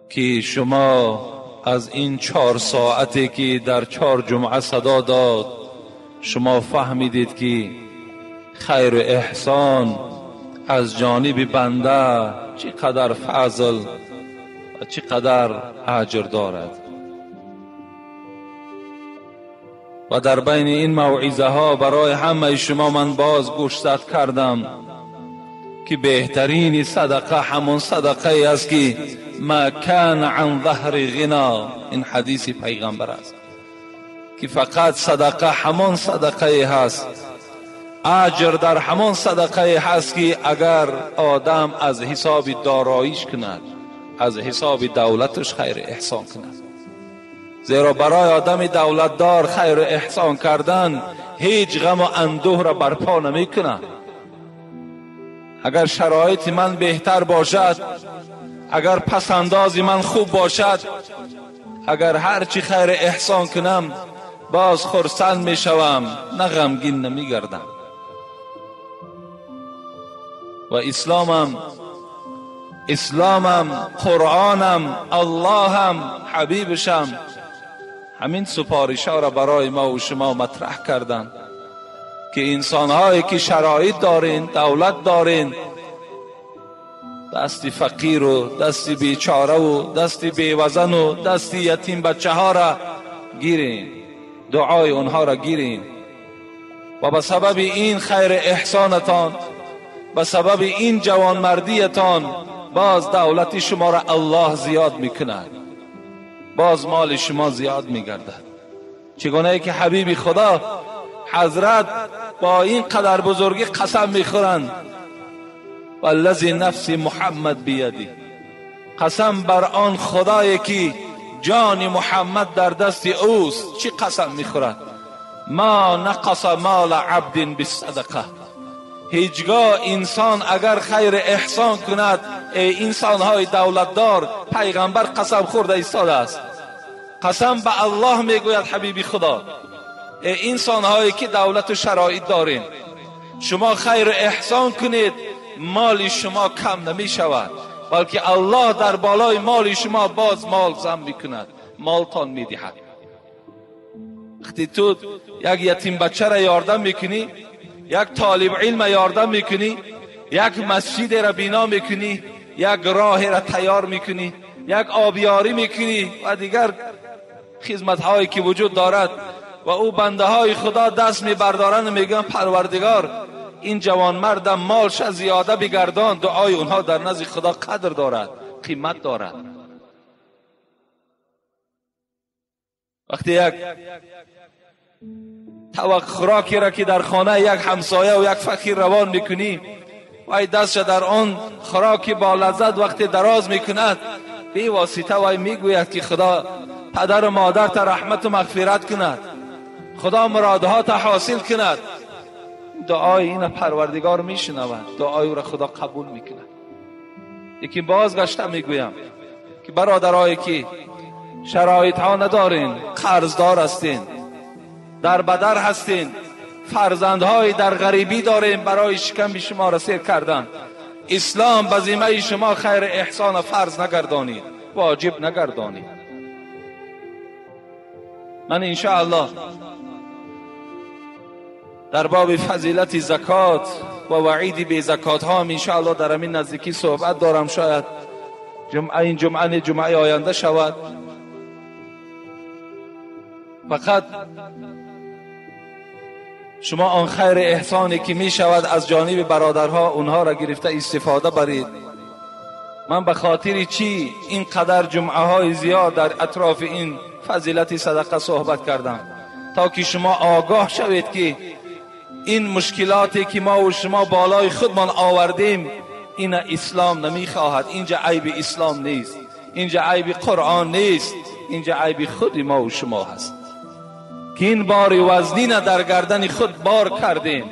که شما از این 4 ساعتی که در 4 جمعه صدا داد شما فهمیدید که خیر و احسان از جانب بنده چقدر فضل و چقدر اجر دارد. و در بین این موعظه ها برای همه شما من باز گوشزد کردم که بهترین صدقه همون صدقه است که ما کان عن ظهر غنا. این حدیث پیغمبر است که فقط صدقه همون صدقه هست، اجر در همون صدقه هست که اگر آدم از حساب داراییش کند، از حساب دولتش خیر احسان کند. زیرا برای آدم دولتدار خیر احسان کردن هیچ غم و اندوه را برپا نمی کند. اگر شرایط من بهتر باشد، اگر پسنداز من خوب باشد، اگر هرچی خیر احسان کنم باز خرسند می شوم، نه غمگین نمی گردم. و اسلامم قرآنم اللهم حبیبشم همین سپارش‌ها را برای ما و شما مطرح کردند که انسان‌هایی که شرایط دارین، دولت دارین، دست فقیر و دست بیچاره و دست بیوزن و دست یتیم بچه ها را گیرین، دعای اونها را گیرین و به سبب این خیر احسانتان، به سبب این جوانمردیتان باز دولت شما را الله زیاد میکند، باز مال شما زیاد میگردد. چگونه ای که حبیب خدا حضرت با این قدر بزرگی قسم میخورند والذی نفس محمد بیدی، قسم بر آن خدایی که جان محمد در دست اوست. چی قسم میخورد؟ ما نقص مال عبد بالصدقه. هیچگاه انسان اگر خیر احسان کند، ای انسانهای دولتدار، پیغمبر قسم خورده ایستاده است، قسم به الله میگوید حبیب خدا، ای انسانهایی که دولت و شرایط دارین، شما خیر احسان کنید مال شما کم نمی شود، بلکه الله در بالای مال شما باز مال زم میکند، مالتان میدهد. وقتی تو یک یتیم بچه را یاردم میکنی، یک طالب علم یاردم میکنی، یک مسجد را بنا میکنی، یک راه را تیار میکنی، یک آبیاری میکنی و دیگر خدمت هایی که وجود دارد و او بنده های خدا دست میبردارن و میگن پروردگار این جوان مردم مالش زیاده بگردان، دعای اونها در نزد خدا قدر دارد، قیمت دارد. وقتی یک طبق خوراکی را که در خانه یک همسایه و یک فقیر روان میکنی وی دستش در آن خوراکی با لذت وقتی دراز میکند، بی واسطه وی میگوید که خدا پدر و مادرت رحمت و مغفرت کند، خدا مرادهات حاصل کند. دعای این پروردگار میشنود، دعای او را خدا قبول میکند. یکی بازگشته میگویم که برادرایی که شرایط ها ندارین، قرضدار هستین، در بدر هستین، فرزندهای در غریبی دارین، برای شکم به شما رسید کردن، اسلام به ذمه شما خیر احسان فرض نگردانید، واجب نگردانید. من انشاءالله در باب فضیلت زکات و وعید بی زکات ها انشاءالله در همین نزدیکی صحبت دارم. شاید این جمعه آینده شود. فقط شما آن خیر احسانی که می شود از جانب برادرها اونها را گرفته استفاده برید. من به خاطر چی اینقدر جمعه های زیاد در اطراف این فضیلت صدقه صحبت کردم؟ تا که شما آگاه شوید که این مشکلاتی که ما و شما بالای خودمان آوردیم این اسلام نمیخواهد. اینجا عیب اسلام نیست، اینجا عیب قرآن نیست، اینجا عیب خود ما و شما هست که این بار وزنین در گردن خود بار کردیم.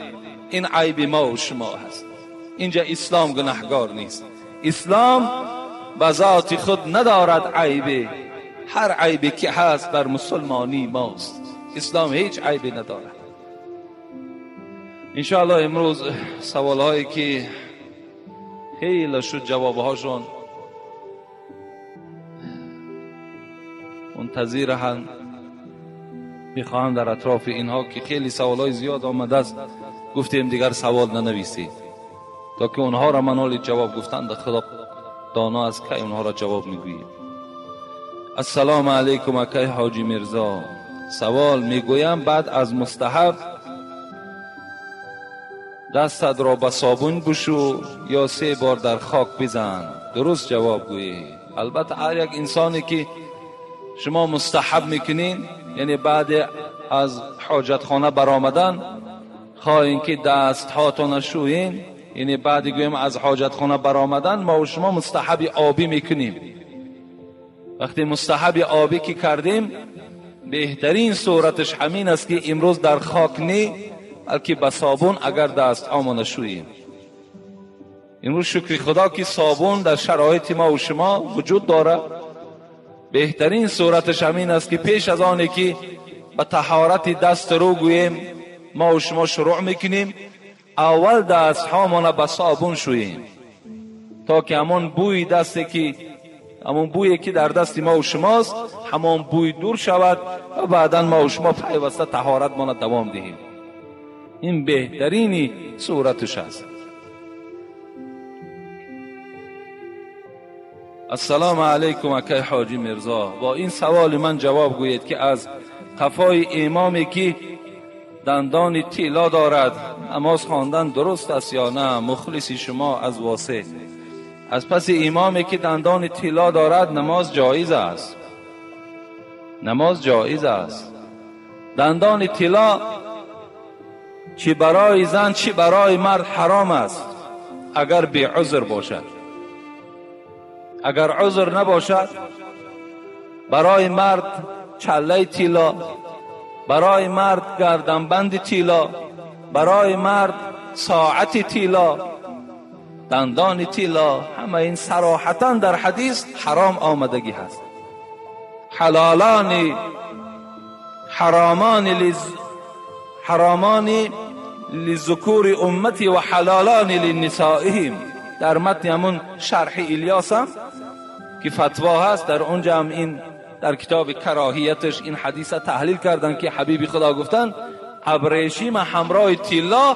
این عیب ما و شما هست. اینجا اسلام گناهگار نیست. اسلام به ذات خود ندارد عیبه، هر عیبی که هست در مسلمانی ماست. اسلام هیچ عیبی ندارد. انشاءالله امروز سوال هایی که خیلی شد جواب هاشون منتظر هم میخواهم در اطراف اینها که خیلی سوال های زیاد آمده است گفتیم دیگر سوال ننویسید تا که اونها را منال جواب گفتند خدا دانا است که اونها را جواب میگوییم. السلام علیکم اکای حاجی مرزا، سوال میگویم بعد از مستحب دستت را به صابون بشو یا 3 بار در خاک بزن؟ درست جواب گویی. البته هر یک انسانی که شما مستحب میکنین، یعنی بعد از حاجت خانه برآمدن خواهین که دست هاتون شوین، یعنی بعد گویم از حاجت خانه برآمدن ما و شما مستحب آبی میکنیم. وقتی مستحب آبی که کردیم بهترین صورتش همین است که امروز در خاک نی بلکه به صابون اگر دست هامون شوییم. امروز شکر خدا که صابون در شرایط ما و شما وجود داره. بهترین صورتش همین است که پیش از آنی که به طهارت دست رو گوییم ما و شما شروع میکنیم اول دست هامون به صابون شوییم تا که همون بوی دستی که همون بویی که در دست ما و شماست همون بوی دور شود و بعدا ما و شما پیوسته طهارت ما دوام دهیم. این بهترینی صورتش است. السلام علیکم اکای حاجی مرزا، با این سوال من جواب گویید که از قفای امامی که دندان طلا دارد نماز خواندن درست است یا نه؟ مخلص شما از واسه. از پس امامی که دندان طلا دارد نماز جایز است. نماز جایز است. دندان طلا چی برای زن چی برای مرد حرام است اگر بی عذر باشد. اگر عذر نباشد برای مرد چله طلا، برای مرد گردنبند طلا، برای مرد ساعت طلا، دندان طلا، همه این صراحتا در حدیث حرام آمدگی هست. حرامان لذکور امتی و حلالان لنسائهم. در متن همون شرح الیاس هم که فتوا هست در اونجا هم این در کتاب کراهیتش این حدیث تحلیل کردن که حبیب خدا گفتن ابریشم همراه طلا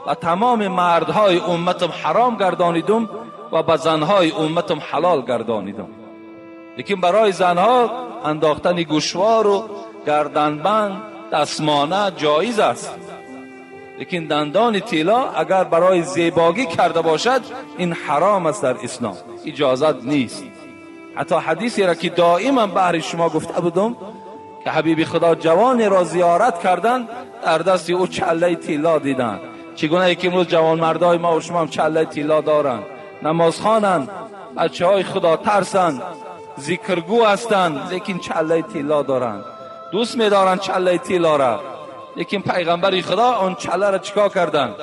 و تمام مردهای امتم حرام گردانیدم و به زنهای امتم حلال گردانیدم. لیکن برای زنها انداختن گوشوار و گردنبند دستمانه جایز است. لیکن دندان طلا اگر برای زیبایی کرده باشد این حرام است در اسلام، اجازت نیست. حتی حدیثی را که دائما بهر شما گفته بودم که حبیب خدا جوان را زیارت کردن در دست او چله طلا دیدن. چگونه ای که امروز جوان مردای ما و شما هم چله طلا دارن، نماز خوانن، بچه های خدا ترسن، ذکرگو هستن، لیکن چله طلا دارن، دوست می‌دارن چله طلا را. لیکن پیغمبر خدا اون چله را چیکار کردن؟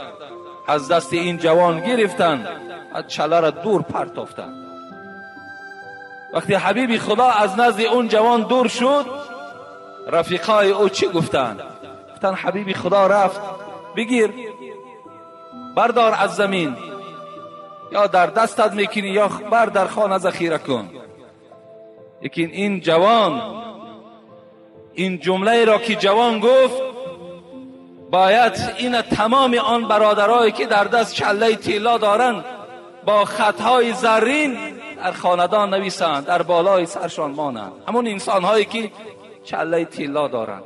از دست این جوان گرفتن، از چله را دور پرتافتن. وقتی حبیب خدا از نزد اون جوان دور شد رفیقای او چی گفتن؟ گفتن حبیب خدا رفت، بگیر بردار از زمین، یا در دستت میکنی یا بر در خانه ذخیره کن. لیکن این جوان این جمله را که جوان گفت باید این تمام آن برادرایی که در دست چله طلا دارن با خطهای زرین در خاندان نویسند، در بالای سرشان مانند. همون انسان هایی که چله طلا دارند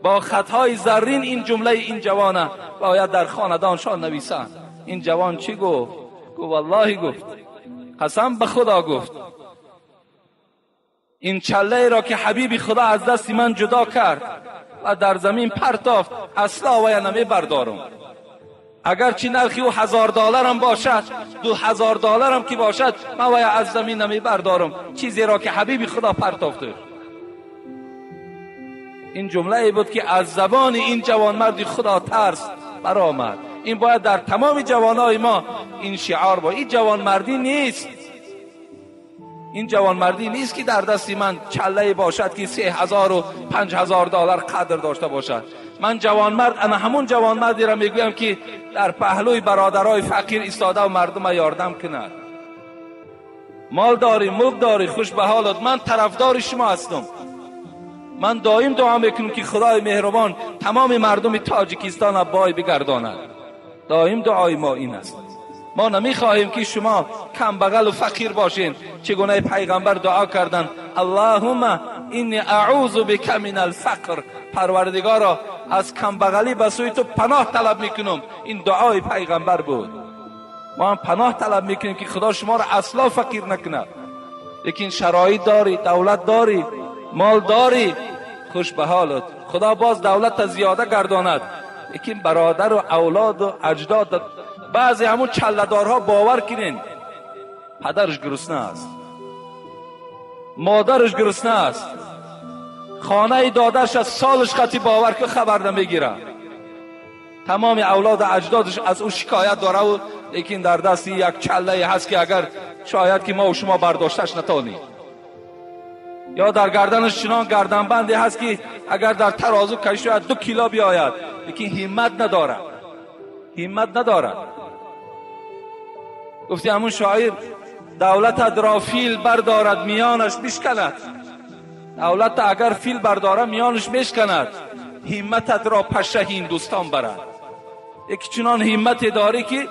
با خطهای زرین این جمله این جوانه باید در خاندانشان نویسند. این جوان چی گفت؟ گفت والله، گفت قسم به خدا، گفت این چله را که حبیب خدا از دست من جدا کرد و در زمین پرتافت اصلا و یا نمی بردارم. اگر چی نرخی او $1000 هم باشد، $2000 هم که باشد، من وای از زمین نمی بردارم چیزی را که حبیب خدا پرتافته. این جمله ای بود که از زبان این جوانمرد خدا ترس برآمد. این باید در تمام جوانای ما این شعار با. این جوانمردی نیست، این جوانمردی نیست که در دست من چله باشد که $3000 و $5000 قدر داشته باشد. من جوانمرد، انا همون جوانمردی را میگویم که در پهلوی برادرای فقیر ایستاده و مردم یاردم کند. مال داری، ملک داری، خوش به حالت، من طرفدار شما هستم. من دائم دعا میکنم که خدای مهربان تمام مردم تاجیکستان را بای بگرداند. دائم دعای ما این است. ما نمیخواهیم که شما کم بغل و فقیر باشین. چگونه پیغمبر دعا کردن اللهم انی اعوذ بک من الفقر، پروردگارا از کم بغلی به سوی تو پناه طلب میکنم. این دعای پیغمبر بود. ما هم پناه طلب میکنیم که خدا شما را اصلا فقیر نکنه. لیکن شرایط داری، دولت داری، مال داری، خوش به حالت، خدا باز دولت تا زیاده گرداند. لیکن برادر و اولاد و اجداد، بعضی همون چله‌دارها باور کنین پدرش گرسنه است، مادرش گرسنه است، خانه دادرش از سالش خطی باور که خبر نمیگیره، تمام اولاد و اجدادش از او شکایت داره و لیکن در دست یک چله هست که اگر شاید که ما و شما برداشتش نتونیم، یا در گردنش چنان گردنبندی هست که اگر در ترازو کشید 2 کیلو بیاید، لیکن همت نداره، همت نداره. گفتی همون شاعر دولت را فیل بردارد میانش بشکند. دولت اگر فیل برداره میانش میشکند، همتت را پشه هندوستان برد. یک چنان همت داری که یک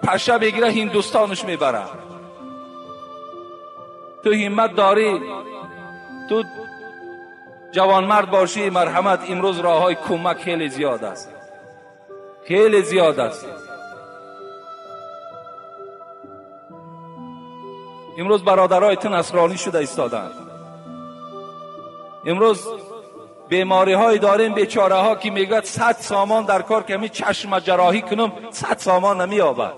پشه بگیره هندوستانش میبره. تو همت داری، تو جوانمرد باشی، مرحمت. امروز راه های کمک خیلی زیاد است، خیلی زیاد است. امروز برادرایتون نصرانی شده ایستادند. امروز بیماری های داریم، بیچاره ها که میگوید 100 سامان در کار که می چشم جراحی کنم 100 سامان نمییابد.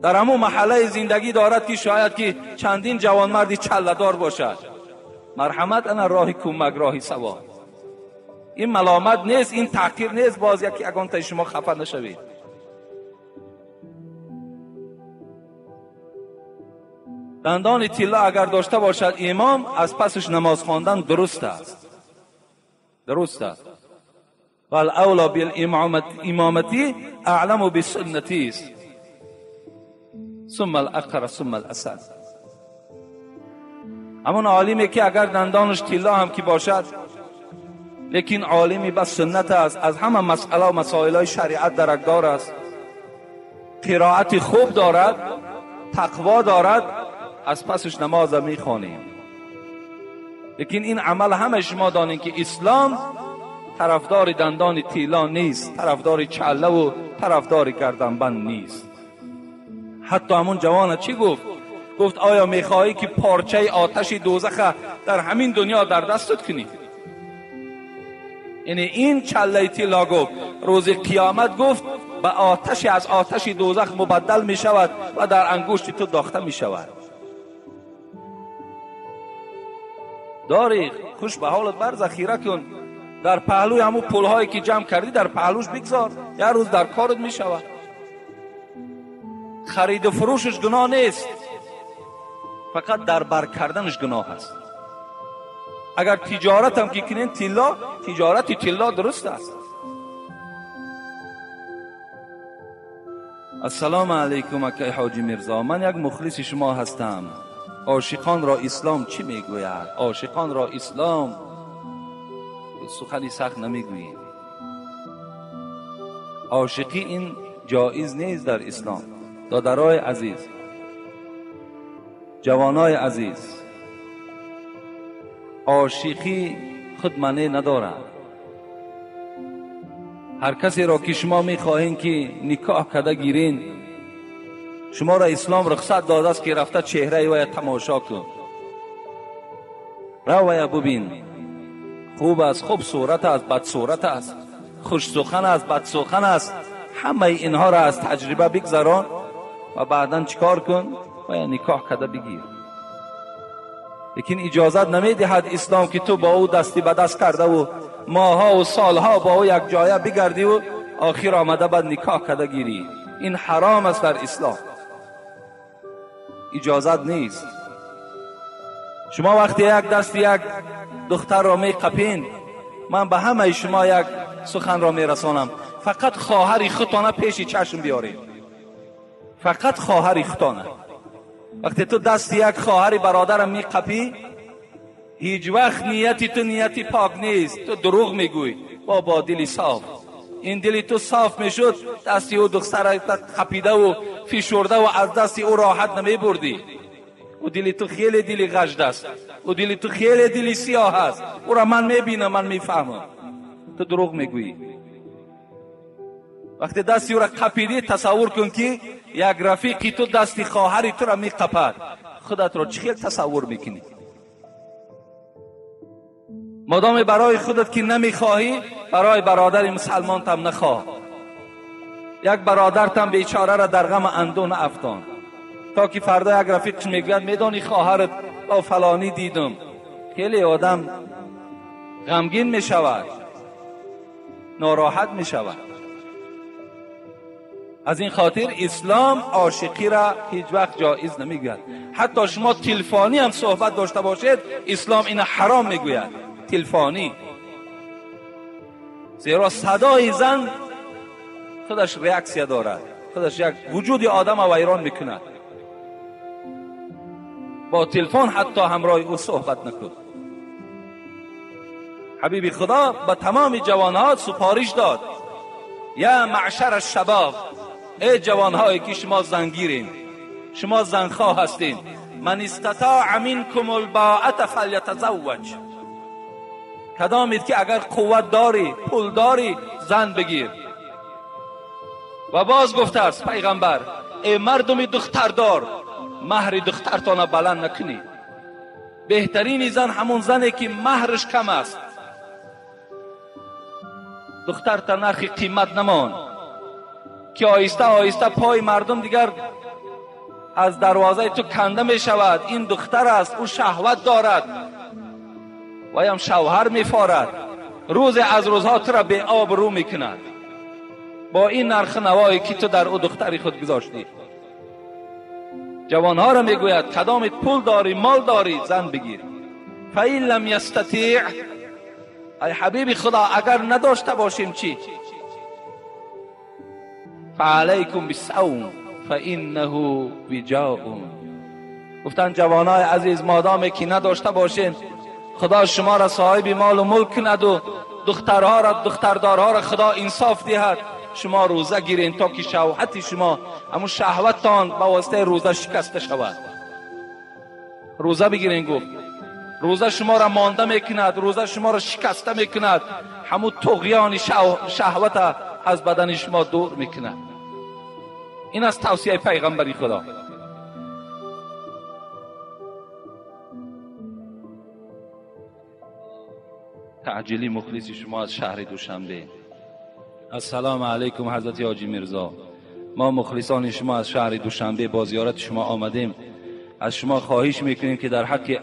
در همون محله زندگی دارد که شاید که چندین جوانمردی چله‌دار باشد. مرحمت، انا راه کمک، راه ثواب. این ملامت نیست، این تحقیر نیست. باز یکان تا شما خفه نشوید. دندان طلا اگر داشته باشد امام، از پسش نماز خواندن درست است، درست است. والاولا بالامامتی اعلم بسنتی است، ثم الاقر ثم الاسد. همون عالمی که اگر دندانش طلا هم کی باشد لیکن عالمی بس سنت است، از همه مسئله و مسائل شریعت درکدار است، قرائت خوب دارد، تقوا دارد، از پسش نماز میخوانیم. لیکن این عمل همه شما دانید که اسلام طرفدار دندان طلا نیست، طرفدار چله و طرفدار گردنبند نیست. حتی همون جوان چی گفت؟ گفت آیا میخواهی که پارچه آتش دوزخ در همین دنیا در دستت کنی؟ یعنی این چله طلا گفت روز قیامت گفت به آتش از آتش دوزخ مبدل می شود و در انگشت تو داخته می شود. داری، خوش به حالت بر ذخیره کن، در پهلوی همون پولهایی که جمع کردی در پهلوش بگذار، یه روز در کارت می شود. خرید و فروشش گناه نیست، فقط در بر کردنش گناه است. اگر تجارت هم که کنین طلا، تجارت طلا درست است. السلام علیکم اکی حاجی مرزا، من یک مخلص شما هستم. عاشقان را اسلام چی میگوید؟ عاشقان را اسلام سخنی سخت نمیگوید. عاشقی این جایز نیست در اسلام. دادرای عزیز، جوانای عزیز، عاشقی خود معنی ندارد. هر کسی را که شما میخواهین که نکاح کده گیرین، شما را اسلام رخصت داده است که رفته چهره وی تماشا کن، رو وی ببین، خوب است، خوب صورت است، بد صورت است، خوش سخن است، بد سخن است، همه اینها را از تجربه بگذران و بعداً چیکار کن؟ و نکاح کده بگیر. لیکن اجازت نمیدهد اسلام که تو با او دستی به دست کرده و ماها و سالها با او یک جایه بگردی و آخر آمده بعد نکاح کده گیری. این حرام است در اسلام، اجازت نیست. شما وقتی یک دست یک دختر را می قپین من به همه شما یک سخن را میرسانم، فقط خواهر خودتان پیش چشم بیارید. فقط خواهر خودتان. وقتی تو دست یک خواهر برادر میقپی، هیچ وقت نیتی تو نیتی پاک نیست، تو دروغ میگوی. با دلی صاف، این دلی تو صاف میشد، دستی او دختر قپیده و فشرده و از دستی او راحت نمی بردی. او دلی تو خیلی دلی غجد است، او دلی تو خیلی دلی سیاه است. او را من میبینم، من میفهمم. تو دروغ میگویی. وقتی دستی او را قپیدی، تصور کن که یک رفیقی تو دستی خواهری تو را میقپد. خودت را چه تصور میکنی؟ مادام برای خودت که نمیخواهی، برای برادر مسلمان تم نخواه. یک برادرتم بیچاره را در غم اندون افتان، تا که فردا یک رفیقش میگوید میدانی خواهرت با فلانی دیدم. خیلی آدم غمگین میشود، ناراحت میشود. از این خاطر اسلام عاشقی را هیچ وقت جایز نمیگوید. حتی شما تلفنی هم صحبت داشته باشید، اسلام این حرام میگوید. تلفنی، زیرا صدای زن خودش ریاکسیا دارد، خودش یک وجود آدم را ویران میکند. با تلفن حتی همراه او صحبت نکن. حبیب خدا به تمام جوانها سفارش داد: یا معشر الشباب، ای جوانهایی که شما زنگیرین، شما زنخواه هستین، من استطاع منکم الباءة فلیتزوج. کدامید که اگر قوت داری، پول داری، زن بگیر. و باز گفته است پیغمبر: ای مردم دختردار، مهر دخترتان بلند نکنید. بهترین زن همون زنی که مهرش کم است. دختر تا نرخ قیمت نمان که آیسته آیسته پای مردم دیگر از دروازه تو کنده می شود. این دختر است، او شهوت دارد و هم شوهر می فارد. روز از روزها تو را به آب رو می کند با این نرخ نوایی که تو در او دختری خود گذاشتی. جوانها را می گوید کدامت پول داری، مال داری، زن بگیر. فإن لم یستطیع، ای حبیب خدا اگر نداشته باشیم چی؟ فعلیکم بالصوم فانه وجاء. گفتن جوانای عزیز، مادامی که نداشته باشین، خدا شما را صاحب مال و ملک کند و دخترها را، دختردارها را خدا انصاف دهد. شما روزه گیرین تا که شهوت شما، همون شهوتتان با واسطه روزه شکسته شود. روزه بگیرین. گفت روزه شما را مانده میکند، روزه شما را شکسته میکند، همون طغیان شهوت از بدن شما دور میکند. این از توصیه پیغمبری خدا. تعجیلی مخلص شما از شهر دوشنبه. السلام علیکم حضرت حاجی میرزا. ما مخلصان شما از شهر دوشنبه با زیارت شما آمدیم. از شما خواهش میکنیم که در حق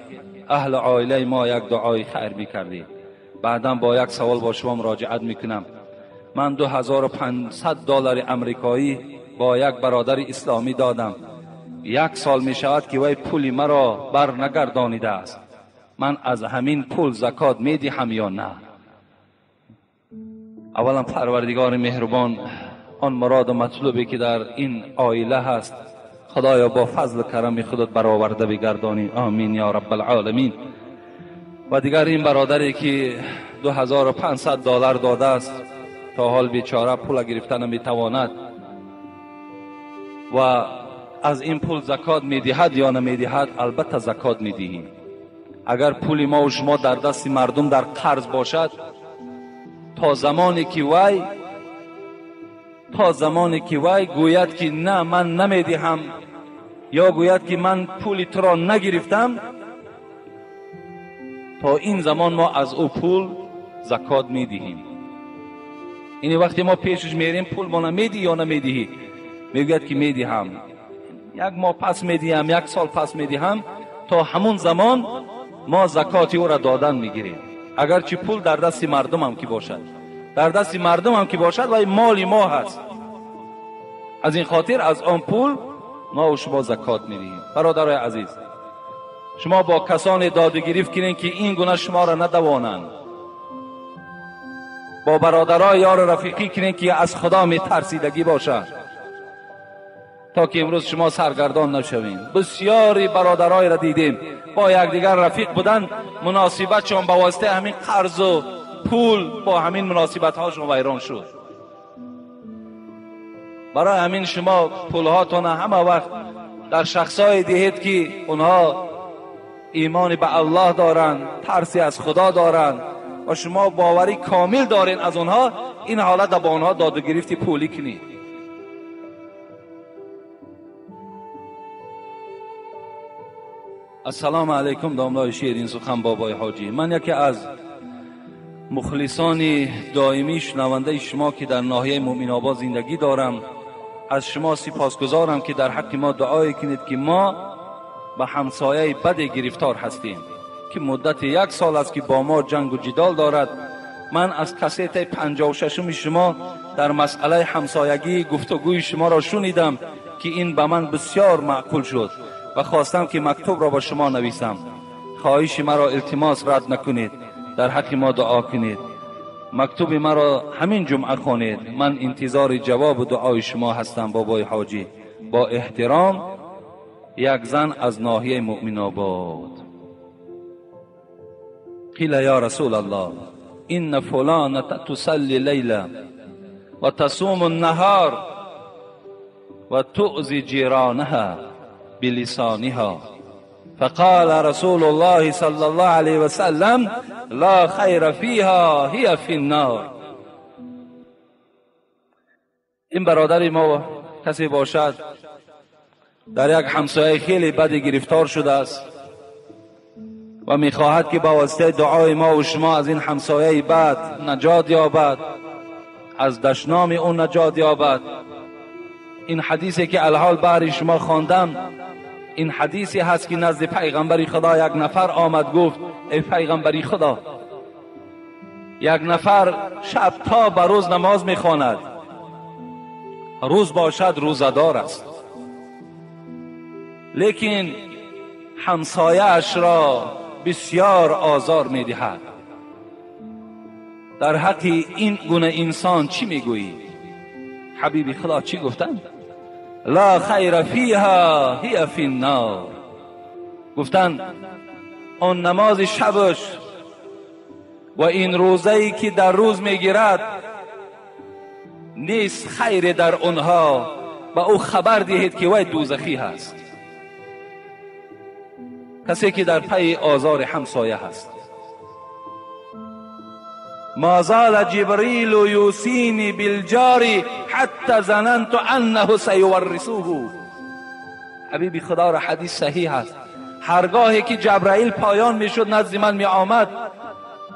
اهل عائله ما یک دعای خیر بکردید. بعداً با یک سوال با شما مراجعت میکنم. من $2500 امریکایی با یک برادر اسلامی دادم. 1 سال می شود که وی پول مرا بر نگردانیده است. من از همین پول زکات می دهم یا نه؟ اولا پروردگار مهربان، آن مراد و مطلوبی که در این عائله هست خدایا با فضل و کرم خودت برآورده بگردانی. آمین یا رب العالمین. و دیگر این برادری که $2500 داده است، تا حال بیچاره پول گرفته نمیتواند و از این پول زکات میدهد یا نمیدهد؟ البته زکات میدهیم. اگر پول ما و شما در دست مردم در قرض باشد، تا زمانی که وی گوید که نه من نمیدهم یا گوید که من پول تو را نگرفتم، تا این زمان ما از او پول زکات میدهیم. این وقتی ما پیشش میریم پول ما نمیدی یا نمیدهی؟ میگوید که میدهم. 1 ماه پس میدهم، 1 سال پس میدهم. تا همون زمان ما زکات او را دادن میگیریم. اگرچه پول در دست مردم هم که باشد، و مال ما هست. از این خاطر از آن پول ما و شما زکات میدهیم. برادرای عزیز، شما با کسان داد و گریفت کنین که این گونه شما را ندوانند. با برادرای یار رفیقی کنید که از خدا می ترسیدگی باشه، تا که امروز شما سرگردان نشوین. بسیاری برادرای را دیدیم با یکدیگر رفیق بودن، مناسبتشون با واسطه همین قرض و پول با همین مناسبت هاشون ویران شد. برای همین شما پولهاتون همه وقت در شخصای دهید که اونها ایمان به الله دارن، ترسی از خدا دارن و شما باوری کامل دارین از اونها، این حالت با اونها داد و گرفت پولی کنید. السلام علیکم. داملای شیرین سخن بابای حاجی. من یکی از مخلصان دائمی شنونده شما که در ناحیه مومن آباد زندگی دارم، از شما سپاسگزارم که در حق ما دعای کنید که ما به همسایه بد گرفتار هستیم که مدت 1 سال است که با ما جنگ و جدال دارد. من از کاسیت 56 شما در مسئله همسایگی گفتگوی شما را شنیدم که این به من بسیار معقول شد و خواستم که مکتوب را با شما نویسم. خواهش مرا التماس رد نکنید، در حق ما دعا کنید. مکتوب مرا همین جمعه خوانید. من انتظار جواب و دعای شما هستم بابای حاجی. با احترام، یک زن از ناحیه مؤمن آباد. قیل یا رسول الله این فلانه تصلی لیلا و تصوم النهار و تؤذی جیرانها بلسانها، فقال رسول الله صلی الله علیه و سلم لا خیر فیها هی فی النار. این برادر ما کسی باشد در یک همسایه خیلی بد گرفتار شده است و میخواهد که با واسطه دعای ما و شما از این همسایه بد نجات یابد، از دشنام اون نجات یابد. این حدیثی که الحال برای شما خواندم، این حدیثی هست که نزد پیغمبر خدا یک نفر آمد گفت ای پیغمبری خدا، یک نفر شب تا به روز نماز میخواند، روز باشد روزدار است، لیکن همسایه اش را بسیار آزار میدهد. در حق این گونه انسان چی میگویی؟ حبیب خدا چی گفتند؟ لا خیر فیها هی فی النار. گفتند اون نماز شبش و این روزه‌ای که در روز میگیرد نیست خیر در اونها، با او خبر دهید که وی دوزخی هست. کسی که در پی آزار همسایه هست. ما زال جبریل یوصینی بالجار حتی ظننت انه سیورثه. حبیب خدا را حدیث صحیح است. هرگاهی که جبرائیل پایان میشد نزد من می آمد،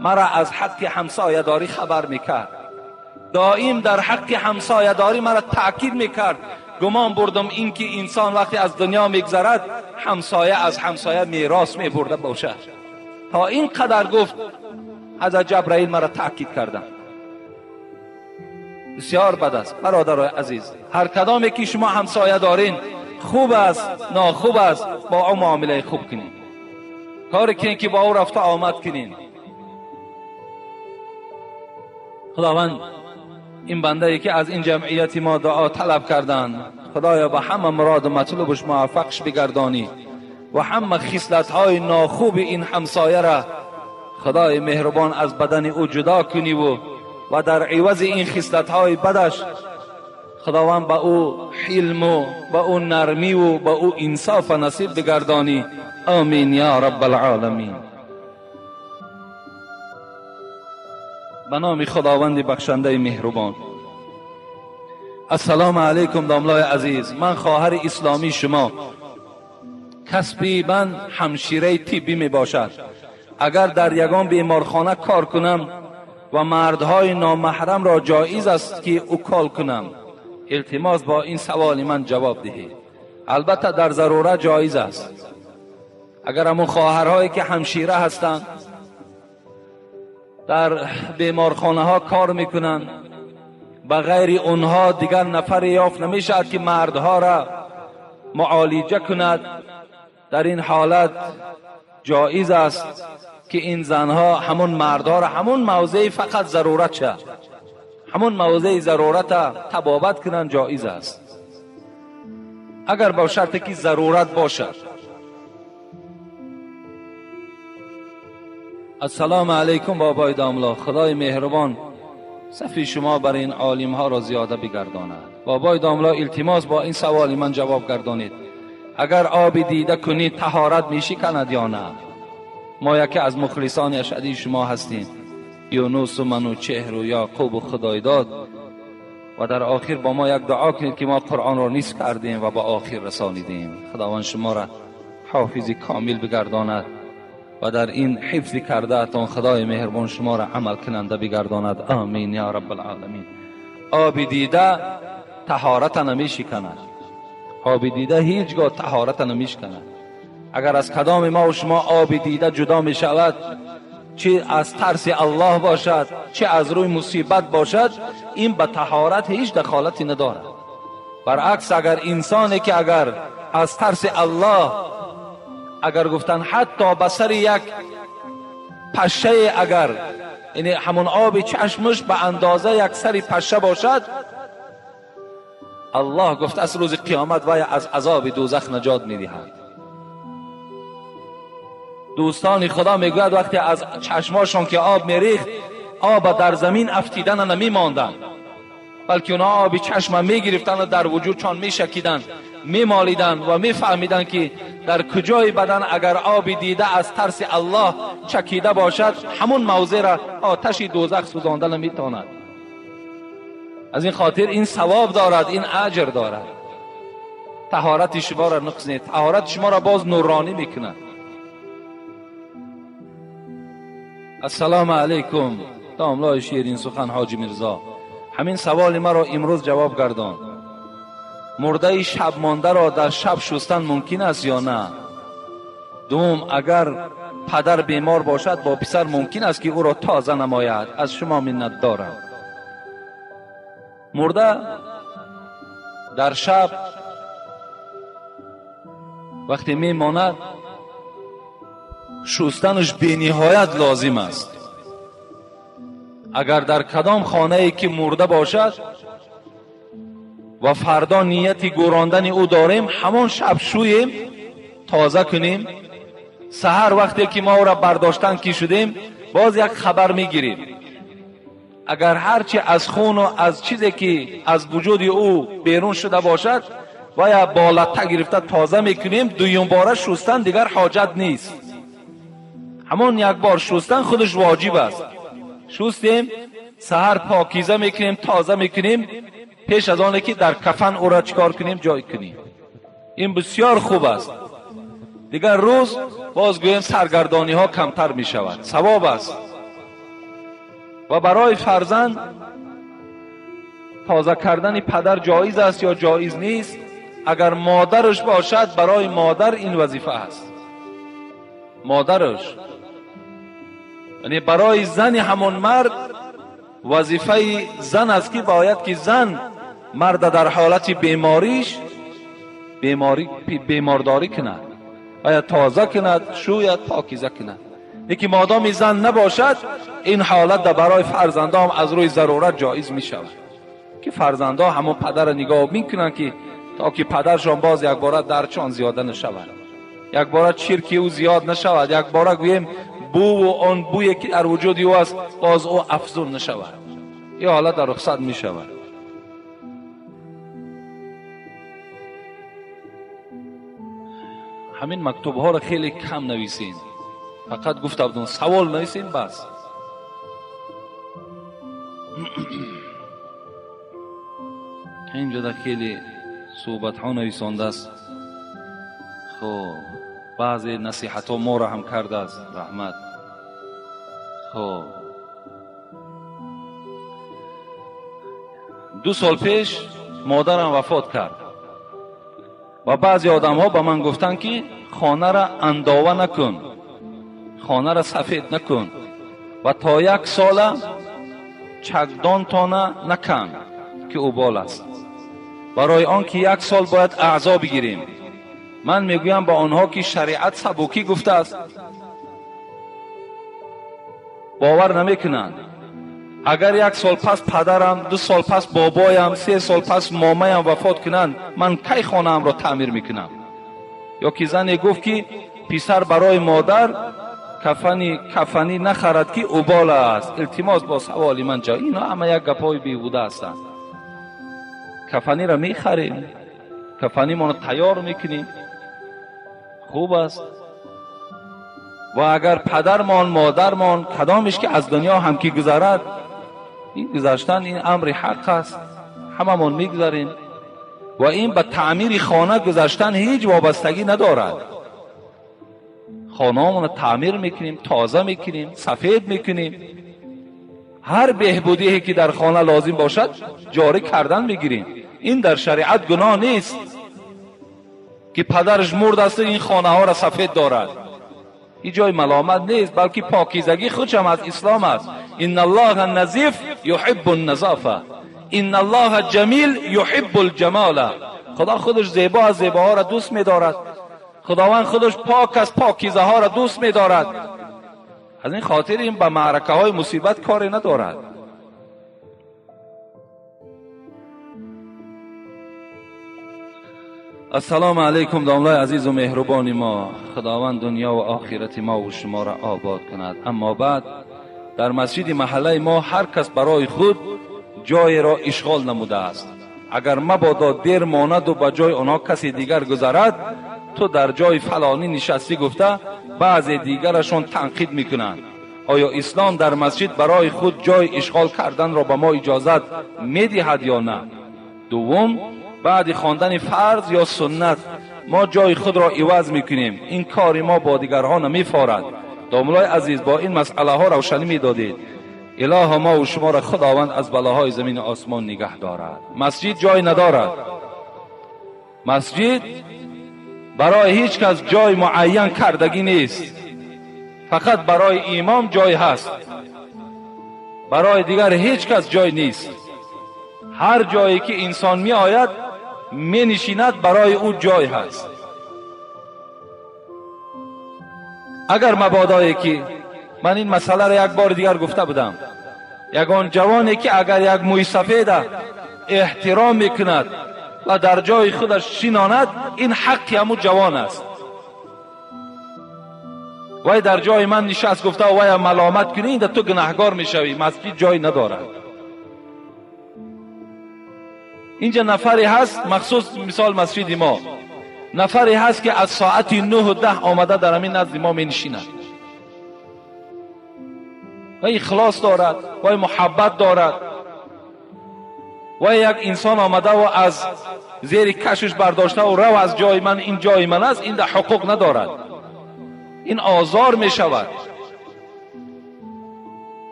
مرا از حق همسایه داری خبر میکرد. دائم در حق همسایه داری مرا تاکید میکرد. گمان بردم این که انسان وقتی از دنیا میگذرد همسایه از همسایه میراث میبرده باشد. تا این قدر گفت حضرت جبرائیل مرا تاکید کردن. بسیار بد است برادرای عزیز. هر کدامی که شما همسایه دارین، خوب است ناخوب است، با او معامله خوب کنین، کاری کنین که با او رفت آمد کنین. خداوند این بنده ای که از این جمعیت ما دعا طلب کردن، خدایا به همه مراد و مطلوبش موفقش بگردانی و همه خصلت های ناخوب این همسایه را خدای مهربان از بدن او جدا کنی و در عوض این خصلت های بدش خداوند با او حلم و با او نرمی و با او انصاف نصیب بگردانی. آمین یا رب العالمین. به نام خداوند بخشنده مهربان. السلام علیکم داملای عزیز. من خواهر اسلامی شما، کسبی من همشیره طبی می باشد. اگر در یگان بیمارخانه کار کنم و مردهای نامحرم را جایز است که اوکال کنم؟ التماس با این سوال من جواب دهید. البته در ضرورت جایز است. اگر همون خواهرهایی که همشیره هستند در بیمارخانه ها کار میکنن، بغیر اونها دیگر نفر یافت نمیشد که مردها را معالجه کند، در این حالت جایز است که این زنها همون مردها را همون موضع فقط ضرورت شه، همون موضع ضرورت تبابت کنن جایز است، اگر با شرطی که ضرورت باشد. السلام علیکم بابای داملا، خدای مهربان صفی شما بر این عالم ها را زیاده بگرداند. بابای داملا التماس با این سوال من جواب گردانید، اگر آب دیده کنید طهارت میشی کند یا نه؟ ما یکی از مخلصان اشهدی شما هستیم، یونس و منوچهر و یعقوب و خدایداد، و در آخر با ما یک دعا کنید که ما قرآن را نصف کردیم و با آخر رسانیدیم. خداوند شما را حافظی کامل بگرداند و در این حفظ کرده اتان خدای مهربان شما را عمل کننده بگرداند. آمین یا رب العالمین. آب دیده طهارت نمیشکند، آب دیده هیچگاه طهارت نمیشکند. اگر از کدام ما و شما آب دیده جدا می شود، چه از ترس الله باشد چه از روی مصیبت باشد، این به طهارت هیچ دخالتی ندارد. برعکس اگر انسانی که اگر از ترس الله، اگر گفتن حتی به سر یک پشه، اگر یعنی همون آب چشمش به اندازه یک سری پشه باشد، الله گفت از روز قیامت وی از عذاب دوزخ نجات می‌دهد. دوستان خدا میگوید وقتی از چشماشون که آب میریخت، آب در زمین افتیدن نمیماندن، بلکه اونا آب چشم میگرفتن و در وجود چون میشکیدن، میمالیدن و میفهمیدن که در کجای بدن اگر آب دیده از ترس الله چکیده باشد، همون موضع را آتش دوزخ سوزانده نمیتواند. از این خاطر این ثواب دارد، این اجر دارد. طهارت شما را نقص نیست، طهارت شما را باز نورانی میکند. السلام علیکم داملای شیرین سخن حاجی مرزا، همین سوال ما را امروز جواب گردان. مرده شب مانده را در شب شستن ممکن است یا نه؟ دوم، اگر پدر بیمار باشد با پسر ممکن است که او را تازه نماید؟ از شما منت دارم. مرده در شب وقتی میماند شستنش بینهایت لازم است. اگر در کدام خانه ای که مرده باشد و فردا نیتی گوراندن او داریم، همون شب شویم تازه کنیم، سحر وقتی که ما او را برداشتن کی شدیم باز یک خبر میگیریم. اگر هرچی از خون و از چیزی که از وجود او بیرون شده باشد و یا بالته گرفته تازه میکنیم، دویم باره شستن دیگر حاجت نیست. همون یک بار شستن خودش واجب است. شستیم سحر پاکیزه میکنیم، تازه میکنیم، پیش از آنه که در کفن او را چکار کنیم جای کنیم. این بسیار خوب است. دیگر روز باز گویم سرگردانی ها کمتر می شود، ثواب است. و برای فرزند تازه کردن پدر جایز است یا جایز نیست؟ اگر مادرش باشد برای مادر این وظیفه است. مادرش یعنی برای زن همون مرد وظیفه زن است که باید که زن مرد در حالت بیمارداری کند، باید تازه کند، شوید، پاکیزه کند. لیکن مادام زن نباشد این حالت در برای فرزندان از روی ضرورت جایز می شود که فرزندان همون پدر نگاه میکنن که تا که پدرشان باز یک باره درچان زیاده نشود، یک باره چرکی او زیاد نشود، یک باره گویم بو و آن بویی که در وجود او است باز او افزون نشود. این حالت در رخصت می شود. همین مکتوب ها را خیلی کم نویسین، فقط گفته بودم سوال نویسین بس. اینجا در خیلی صحبت ها نویسانده است. خب بعضی نصیحت ها ما را هم کرده است رحمت. خب 2 سال پیش مادرم وفات کرد و بعضی آدم ها به من گفتن که خانه را انداوه نکن، خانه را سفید نکن و تا 1 سال چکدان تانه نکن که اوبال است. برای آن که 1 سال باید اعضا بگیریم. من میگویم با آنها که شریعت سبکی گفته است باور نمیکنند. اگر 1 سال پس پدرم، 2 سال پس بابایم، 3 سال پس مامایم وفات کنند، من کی خانه‌ام را تعمیر میکنم؟ یا که زنی گفت که پسر برای مادر کفنی نخرد که اوبال است. التماس با سوال من جا، اینا همه یک گپای بیهوده هستند. کفنی را میخریم، کفنی ما را تیار میکنیم، خوب است. و اگر پدرمان مادرمان کدامش که از دنیا هم که گذرد، این گذشتن این امر حق است، هممون میگذریم. و این به تعمیر خانه گذشتن هیچ وابستگی ندارد. خانه‌مون تعمیر میکنیم، تازه میکنیم، سفید میکنیم، هر بهبودی که در خانه لازم باشد جاری کردن میگیریم. این در شریعت گناه نیست که پدرش مرد است این خانه ها را سفید دارد. این جای ملامت نیست، بلکه پاکیزگی خودش هم از اسلام است. ان الله نظیف یحب النظافه، ان الله جمیل یحب الجمال. خدا خودش زیبا از زیباها را دوست می‌دارد. خداوند خودش پاک از پاکیزه ها را دوست می‌دارد. از این خاطر این به معرکه های مصیبت کاری ندارد. السلام علیکم داملای عزیز و مهربان ما. خداوند دنیا و آخرت ما و شما را آباد کند. اما بعد در مسجد محله ما هر کس برای خود جای را اشغال نموده است. اگر مبادا دیر ماند و به جای آنها کسی دیگر گذرد، تو در جای فلانی نشستی گفته بعضی دیگرشان تنقید میکنند. آیا اسلام در مسجد برای خود جای اشغال کردن را به ما اجازت میدهد یا نه؟ دوم، بعد خواندن فرض یا سنت ما جای خود را عوض میکنیم. این کار ما با دیگرها نمیفارد. داملای عزیز، با این مسئله ها روشنی میدادید. اله ما و شما را خداوند از بلاهای زمین و آسمان نگه دارد. مسجد جای ندارد. مسجد برای هیچ کس جای معین کردگی نیست. فقط برای امام جای هست، برای دیگر هیچ کس جای نیست. هر جایی که انسان می آید می نشیند، برای او جای هست. اگر مبادایی که من این مسئله را یک بار دیگر گفته بودم، یگان جوانی که اگر یک موی سفید احترام میکند و در جای خودش شیناند، این حقی همون جوان است. وای در جای من نشست گفته وای ملامت کنی، تو گناهگار میشوی. مسجد جای ندارد. اینجا نفری هست، مخصوص مثال مسجد ما، نفری هست که از ساعت 9 و 10 آمده در همین نزد ما می نشیند. و اخلاص دارد، و محبت دارد. و یک انسان آمده و از زیر کشش برداشته و رو از جای من، این جای من است، این در حقوق ندارد. این آزار می شود.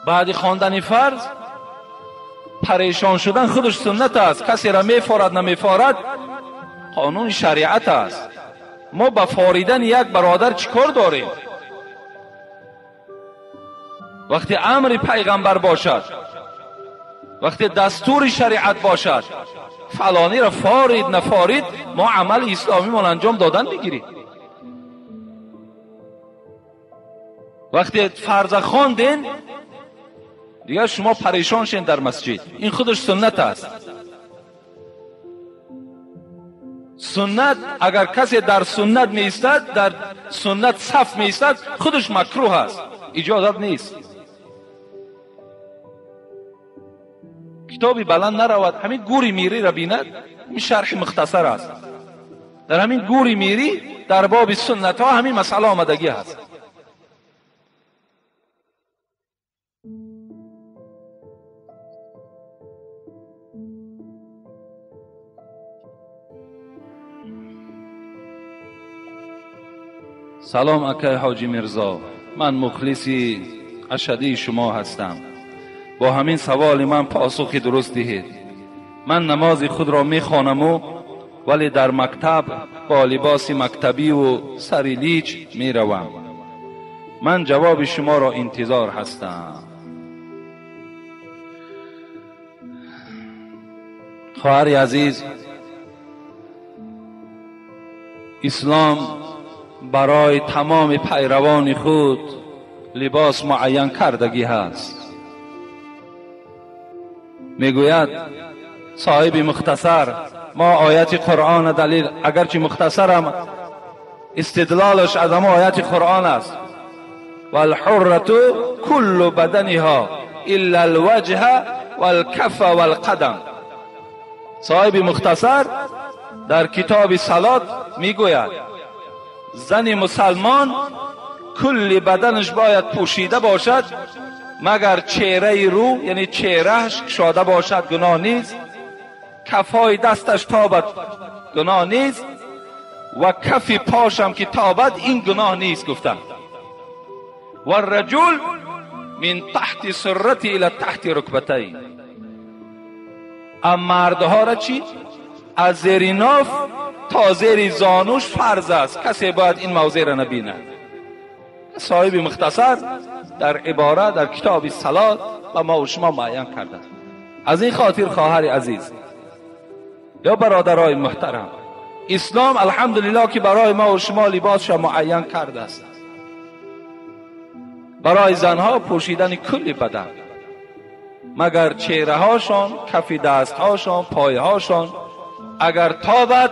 بعد خواندن فرض پریشان شدن خودش سنت است. کسی را میفارد نمیفارد قانون شریعت است. ما با فاریدن یک برادر چیکار داریم؟ وقتی امر پیغمبر باشد، وقتی دستور شریعت باشد، فلانی را فارید نفارید، ما عمل اسلامی ما انجام دادن میگیریم. وقتی فرض خواندین دیگر شما پریشان شین در مسجد. این خودش سنت است. سنت اگر کسی در سنت می ایستد، در سنت صف می ایستد، خودش مکروه است، اجازت نیست. کتابی بلند نرود، همین گوری میری را بیند. این شرح مختصر است. در همین گوری میری در باب سنت ها همین مسئله آمدگی هست. سلام اکای حاجی مرزا، من مخلصی اشدی شما هستم. با همین سوال من پاسخ درست دهید. من نماز خود را میخوانم ولی در مکتب با لباس مکتبی و سری لیچ میروم. من جواب شما را انتظار هستم. خواهر عزیز، اسلام برای تمام پیروان خود لباس معین کردگی هست. میگوید صاحب مختصر، ما آیت قرآن دلیل، اگرچه مختصرم استدلالش از همه آیت قرآن است. والحرة كل بدنها الا الوجه والکف والقدم. صاحب مختصر در کتاب صلات میگوید زن مسلمان کل بدنش باید پوشیده باشد مگر چهره رو، یعنی چهرهش گشاده باشد گناه نیست، کفای دستش تابد گناه نیست، و کف پاشم که تابد این گناه نیست. گفتن و الرجل من تحت سرته الى تحت رکبتین. اما مردها را چی؟ از زیر ناف تا زیر زانوش فرض است، کسی باید این موضع را نبیند. صاحب مختصر در عبارت در کتاب صلات و ما و شما معین کرده. از این خاطر خواهر عزیز یا برادرای محترم، اسلام الحمدلله که برای ما و شما لباسش معین کرده است. برای زنها پوشیدن کل بدن مگر چهره هاشان، کف دست هاشان، پای هاشان اگر تابد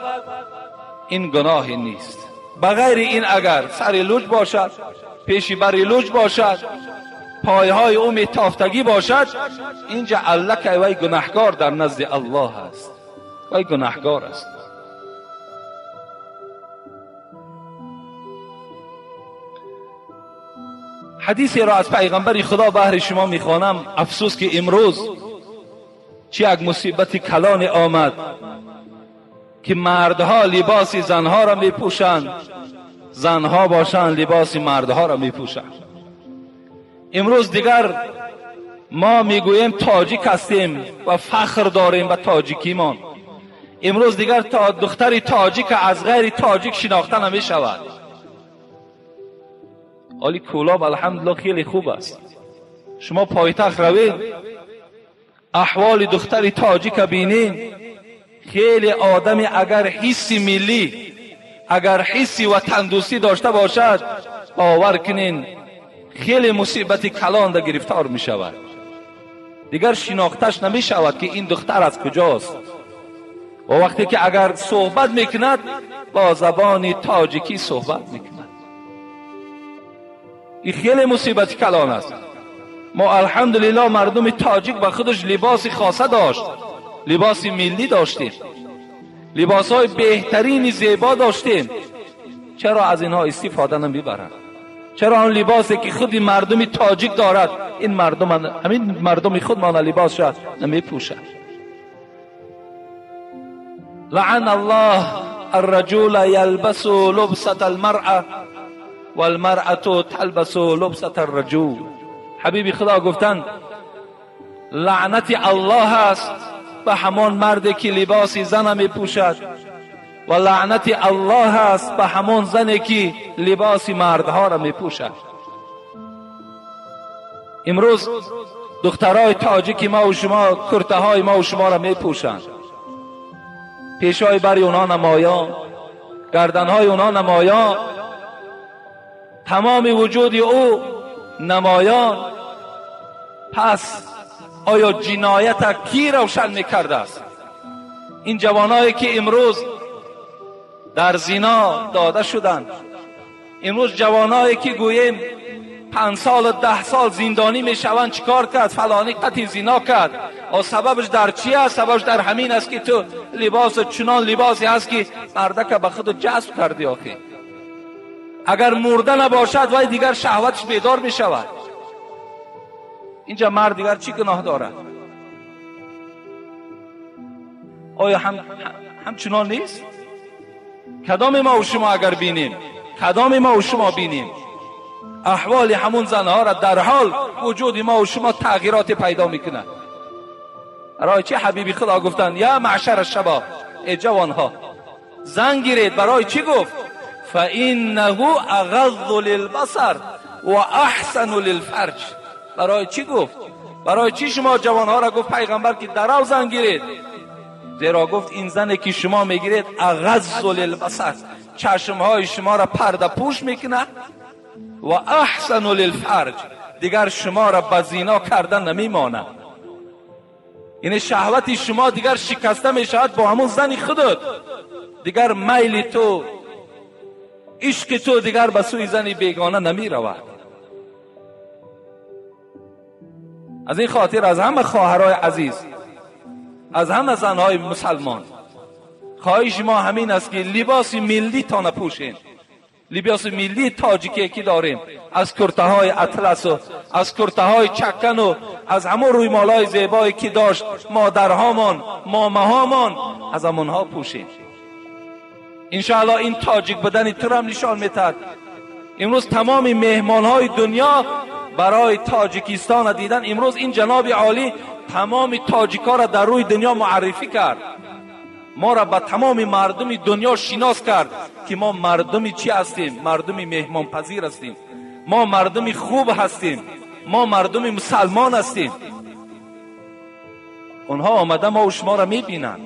این گناهی نیست. بغیر این اگر سر لوچ باشد، پیشی بری لوچ باشد، پای های او تافتگی باشد، اینجا علکه وی گناهگار در نزد الله است، وی گناهگار است. حدیثی را از پیغمبر خدا بهر شما میخوانم. افسوس که امروز چه یک مصیبت کلان آمد که مردها لباس زنها را میپوشند، زنها باشند لباس مردها را میپوشند. امروز دیگر ما میگوییم تاجیک هستیم و فخر داریم به تاجیکیمان. امروز دیگر تا دختر تاجیک از غیر تاجیک شناخته نمیشود. حالی کلاب الحمدلله خیلی خوب است. شما پایتخت روید احوال دختر تاجیک بینید، خیلی آدمی اگر حسی ملی، اگر حسی وطن دوستی داشته باشد، باور کنین خیلی مصیبت کلان در گرفتار می شود. دیگر شناختش نمی شود که این دختر از کجاست. و وقتی که اگر صحبت میکند با زبان تاجیکی صحبت میکند، این خیلی مصیبت کلان است. ما الحمدلله مردم تاجیک به خودش لباس خاصه داشت، لباس ملی داشتیم، لباس های بهترین زیبا داشتیم. چرا از اینها استفاده نمیبرند؟ چرا اون لباسی که خودی مردم تاجیک دارد این مردم، همین مردم خود ما لباس شد نمیپوشند؟ لعن الله الرجل يلبس لبسة المرأة والمرأة تلبس لبسة الرجل. حبیب خدا گفتند لعنت الله است به همان مردی که لباس زن می پوشد و لعنت الله است به همان زنی که لباس مردها را می پوشد. امروز دخترای تاجیک ما و شما کرته های ما و شما را می پوشند، پیشای بری اونا نمایان، گردنهای اونا نمایان، تمام وجود او نمایان. پس آیا جنایت کی روشن میکرده است؟ این جوانایی که امروز در زنا داده شدند، امروز جوانایی که گوییم 5 سال و 10 سال زندانی میشوند، چیکار کرد؟ فلانی قتل زنا کرد. و سببش در چی است؟ سببش در همین است که تو لباس چنان لباسی هست که مردک به خود جذب کردی. آخه اگر مرده نباشد وای دیگر شهوتش بیدار میشود. اینجا مرد دیگر چی گناه دارد؟ آیا همچنان نیست؟ کدام ما و شما اگر بینیم، کدام ما و شما بینیم احوال همون زنها را در حال وجود ما و شما تغییرات پیدا میکنه. برای چی حبیبی خدا گفتن یا معشر الشباب، ای جوانها زن گیرید؟ برای چی گفت؟ فانه اغض للبصر و احسن للفرج. برای چی گفت؟ برای چی شما جوانها را گفت پیغمبر که درو زن گیرید؟ زیرا گفت این زنی که شما میگیرید اغض للبصر، چشمهای شما را پرده پوش میکنه و احسن للفرج، دیگر شما را به زنا کردن نمیمانه. یعنی شهوت شما دیگر شکسته میشود با همون زن خودت، دیگر میل تو، عشق تو دیگر به سوی زن بیگانه نمی رود. از این خاطر از همه خواهرای عزیز، از همه زنهای مسلمان، خواهش ما همین است که لباس ملی تا نپوشین. لباس ملی تاجیکی که داریم، از کرته های اطلس و از کرته های چکن و از همون رویمال های زیبایی که داشت مادرهامان، مامه هامان، از همونها پوشین. انشاءالله این تاجیک بدن تو را نشان میتد. امروز تمام مهمان های دنیا برای تاجیکستان دیدن، امروز این جناب عالی تمام تاجیکا را در روی دنیا معرفی کرد، ما را به تمام مردم دنیا شناس کرد که ما مردمی چی هستیم؟ مردمی مهمان پذیر هستیم، ما مردمی خوب هستیم، ما مردمی مسلمان هستیم. اونها آمده ما و شما را میبینند،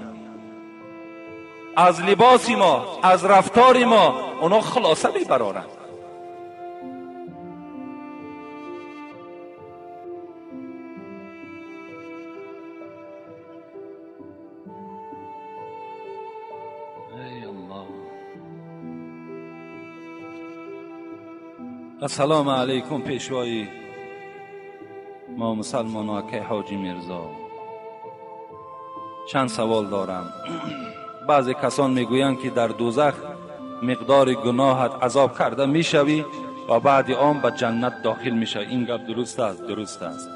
از لباس ما، از رفتار ما اونها خلاصه میبرارند. السلام علیکم پیشوای ما مسلمان ها که حاجی میرزا، چند سوال دارم. بعضی کسان میگویند که در دوزخ مقدار گناهت عذاب کرده میشوی و بعد آن به جنت داخل میشه. این گپ درست است؟ درست است.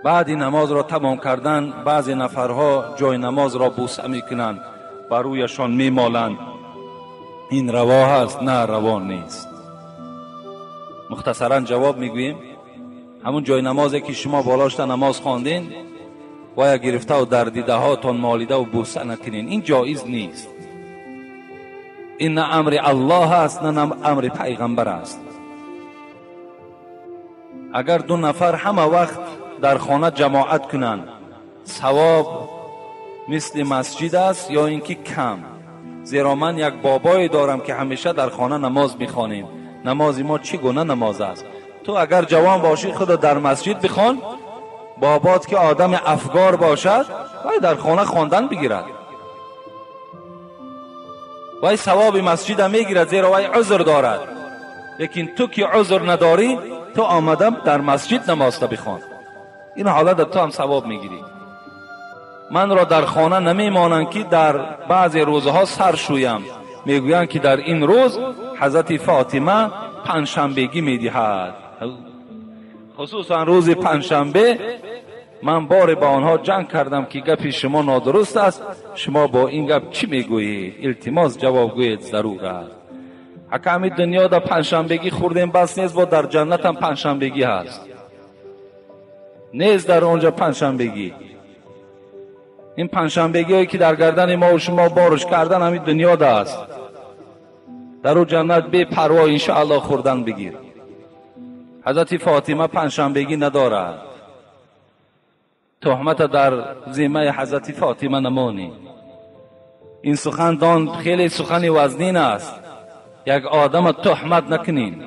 بعد نماز را تمام کردن بعضی نفرها جای نماز را بوسه میکنند، بر رویشان میمالند. این روا است؟ نه، روا نیست. مختصرا جواب میگوییم همون جای نمازی که شما بالاش نماز خواندین باید گرفته و در دیده هاتون مالیده و بوسه نکنین. این جایز نیست. این نه امر الله است نه امر پیغمبر است. اگر دو نفر همه وقت در خانه جماعت کنند ثواب مثل مسجد است یا اینکه کم؟ زیرا من یک بابایی دارم که همیشه در خانه نماز میخوانیم. نماز ما چگونه نماز است؟ تو اگر جوان باشی خود در مسجد بخوان، بابات که آدم افگار باشد باید در خانه خواندن بگیرد، وای ثواب مسجد هم میگیرد زیرا وای عذر دارد. لیکن تو که عذر نداری تو آمدم در مسجد نماز بخوان، این حالت تو هم ثواب میگیری. من را در خانه نمیمانند که در بعضی روزها سر شویم، میگویند که در این روز حضرت فاطمه پنجشنبگی میدهد. خصوصا روز پنجشنبه من بار با آنها جنگ کردم که گپ شما نادرست است، شما با این گپ چی میگویید؟ التماس جواب گویید ضرور است. حکم دنیا در پنجشنبگی خوردیم بس نیست، با در جنت هم پنجشنبگی هست، نیست در اونجا پنجشنبگی. این پنجشنبگی هایی که در گردن ما و شما بارش کردن همین دنیا ده است، در اون جنت بے پروا انشاءالله خوردن بگیر. حضرت فاطمه پنجشنبگی ندارد، تهمت در ذمه حضرت فاطمه نمانی. این سخن خیلی سخن وزنین است، یک آدم تهمت نکنین.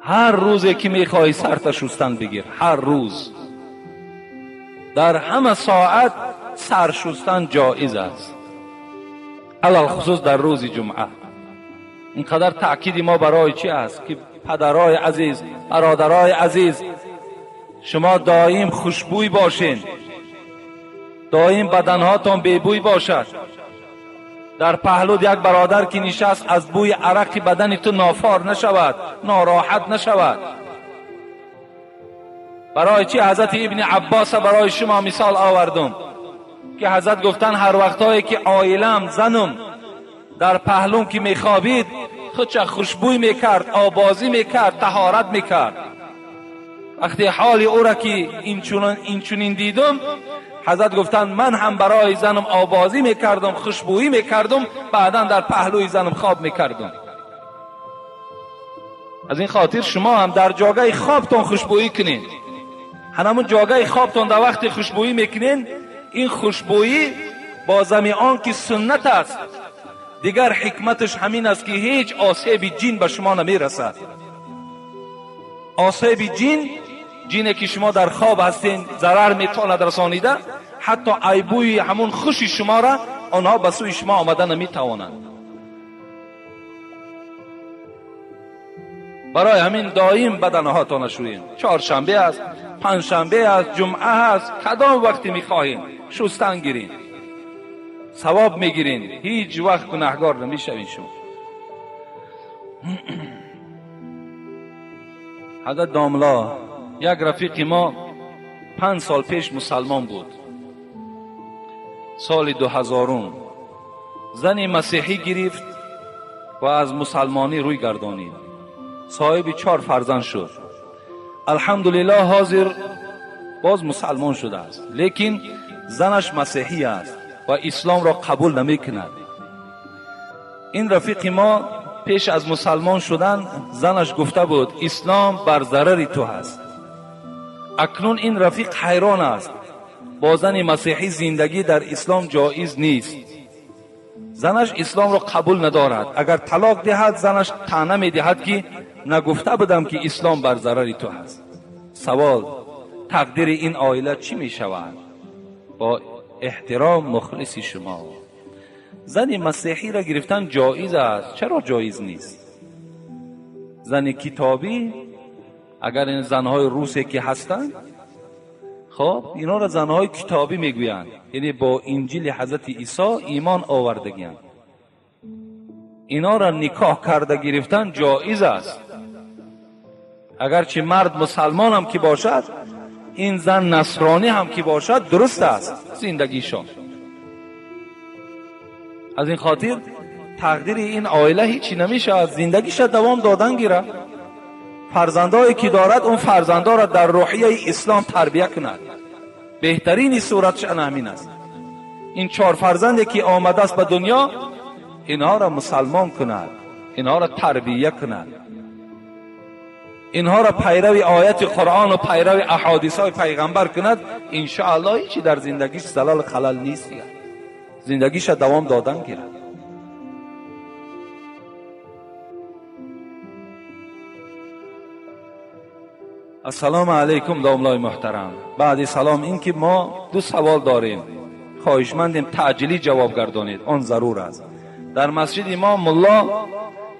هر روزی که میخوای سرت شستن بگیر، هر روز در همه ساعت سر شستن جایز است، علل خصوص در روز جمعه. اینقدر تأکید ما برای چی است که پدرای عزیز، برادرای عزیز، شما دائم خوشبوی باشین، دائم بدنهاتون بیبوی باشد. در پهلو یک برادر که نشست از بوی عرق بدن تو نافار نشود، ناراحت نشود. برای چی حضرت ابن عباس برای شما مثال آوردم که حضرت گفتن هر وقتایی که عائلم زنم در پهلوم که میخوابید خودش خوشبوی میکرد، آبازی میکرد، طهارت میکرد. وقتی حال او را که اینچونین دیدم، حضرت گفتن من هم برای زنم آبازی میکردم، خوشبویی میکردم، بعدا در پهلوی زنم خواب میکردم. از این خاطر شما هم در جاگه خوابتون خوشبویی کنین. همون جاگه خوابتون در وقت خوشبویی میکنین، این خوشبویی با زمین آن که سنت است. دیگر حکمتش همین است که هیچ آسیب جین به شما نمیرسد. آسیب جینی که شما در خواب هستین ضرر میتواند رسانیده، حتی عیبوی همون خوشی شما را آنها به سوی شما آمده نمیتوانند. برای همین دائم بدنهاتان نشویید. چهارشنبه است، پنجشنبه است، جمعه است، کدام وقتی میخواهید شستن گیرین، ثواب میگیرین، هیچ وقت گناهگار نمیشوین شما. حضرت داملا یک رفیق ما 5 سال پیش مسلمان بود. سال 2000 زنی مسیحی گرفت و از مسلمانی روی گردانید. صاحب 4 فرزند شد. الحمدلله حاضر باز مسلمان شده است، لیکن زنش مسیحی است و اسلام را قبول نمی کند. این رفیق ما پیش از مسلمان شدن زنش گفته بود اسلام بر ضرر تو هست. اکنون این رفیق حیران است، با زن مسیحی زندگی در اسلام جایز نیست. زنش اسلام را قبول ندارد. اگر طلاق دهد زنش طعنه می دهد که نگفته بودم که اسلام بر ضرر تو هست. سوال تقدیر این عائله چی می شود؟ با احترام مخلص شما، زن مسیحی را گرفتن جایز است، چرا جایز نیست؟ زن کتابی، اگر این زنهای روسی که هستند، خب اینا را زنهای کتابی میگویند، یعنی با انجیل حضرت عیسی ایمان آوردگیند. اینا را نکاح کرده گرفتن جایز است. اگرچه مرد مسلمان هم که باشد، این زن نصرانی هم که باشد، درست است زندگیشان. از این خاطر تقدیر این عائله هیچی نمیشه، از زندگیش دوام دادن گیره. فرزندایی که دارد اون فرزندا را در روحیه اسلام تربیت کند. بهترین صورتش همین است. این 4 فرزندی که آمده است به دنیا، اینها را مسلمان کند، اینها را تربیت کند، اینها را پیرو آیت قرآن و پیرو احادیث های پیغمبر کند. ان شاء الله هیچی در زندگیش زلال خلل نیست، زندگیش دوام دادن گیرد. السلام علیکم داملای محترم. بعد سلام، این که ما 2 سوال داریم، خواهشمندیم تعجیلی جواب گردانید، آن ضرور است. در مسجد امام ملا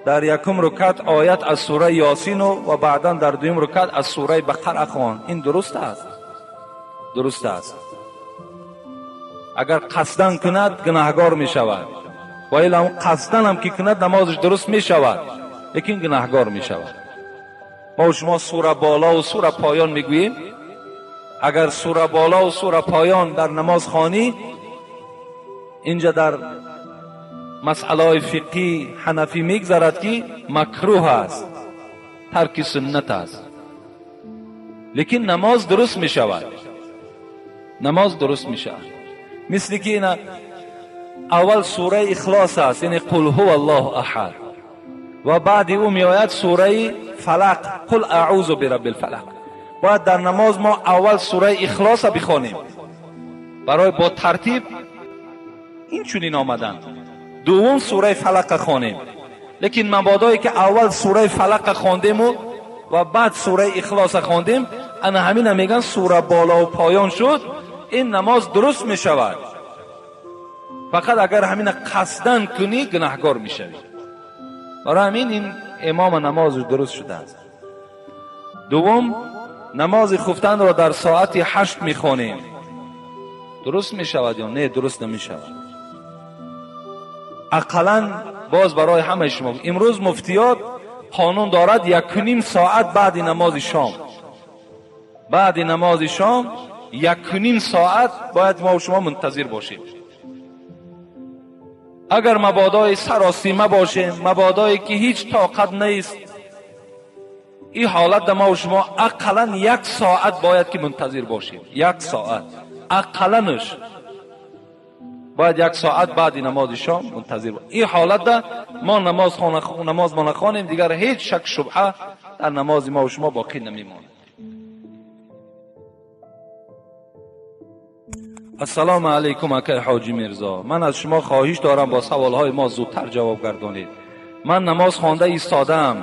در یکم رکعت آیت از سوره یاسین و بعدا در دویم رکعت از سوره بقره خوان، این درست است؟ درست است. اگر قصدن کند گناهگار می شود، و الا قصدن هم که کند نمازش درست می شود، لیکن گناهگار می شود. ما شما سوره بالا و سوره پایان میگوییم. اگر سوره بالا و سوره پایان در نماز خوانی، اینجا در مسئله فقهی حنفی میگذرد که مکروه است، ترک سنت است، لیکن نماز درست می شود. نماز درست می شود. مثل که اینا اول سوره اخلاص است، یعنی قل هو الله احد، و بعد او می آید سوره فلق، قل اعوذ برب الفلق. باید در نماز ما اول سوره اخلاص بخوانیم، برای با ترتیب این چنین آمدن. دوم سوره فلق خوانیم، لیکن مبادایی که اول سوره فلق خواندیم و بعد سوره اخلاص خواندیم، انا همین میگن سوره بالا و پایان شد، این نماز درست می شود. فقط اگر همین قصدن کنی گناهگار می شوی. برای همین این امام نماز درست شده است. دوم نماز خفتن را در ساعت 8 می خوانیم، درست می شود یا نه درست نمی شود؟ اقلاً باز برای همه شما امروز مفتیات قانون دارد 1.5 ساعت بعد نماز شام، بعد نماز شام 1.5 ساعت باید ما و شما منتظر باشیم. اگر مبادای سراسیمه باشه، مبادایی که هیچ طاقت نیست، این حالت در ما و شما اقلاً 1 ساعت باید که منتظر باشیم. 1 ساعت اقلاًش باید 1 ساعت بعد نماز شام منتظر باشیم. این حالت در ما نماز ما نخوانیم، دیگر هیچ شک شبهه در نماز ما و شما باقی نمیماند. السلام علیکم اکای حاجی میرزا، من از شما خواهش دارم با سوالهای ما زودتر جواب گردانید. من نماز خوانده ایستادم،